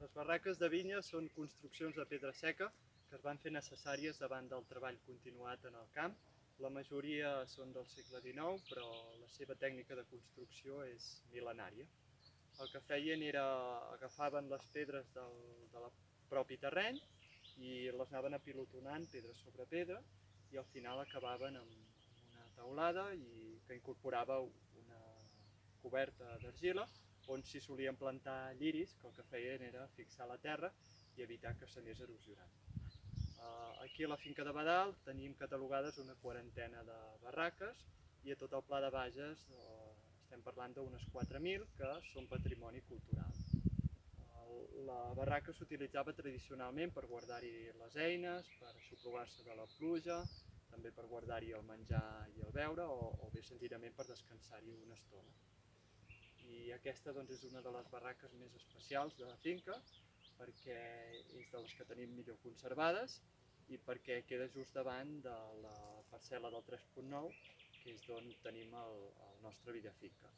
Les barraques de vinya són construccions de pedra seca que es van fer necessàries davant del treball continuat en el camp. La majoria són del segle XIX, però la seva tècnica de construcció és mil·lenària. El que feien era agafaven les pedres de la propi terreny i les anaven apilotonant pedra sobre pedra i al final acabaven amb una teulada que incorporava una coberta d'argila on s'hi solien plantar lliris que el que feien era fixar la terra i evitar que s'anés erosionant. Aquí a la finca de Badal tenim catalogades una quarantena de barraques i a tot el Pla de Bages estem parlant d'unes 4.000 que són patrimoni cultural. La barraca s'utilitzava tradicionalment per guardar-hi les eines, per aixoplugar-se de la pluja, també per guardar-hi el menjar i el beure o bé senzillament per descansar-hi una estona. I aquesta doncs, és una de les barraques més especials de la finca perquè és de les que tenim millor conservades i perquè queda just davant de la parcel·la del 3.9, que és d'on tenim el nostre Villafinca.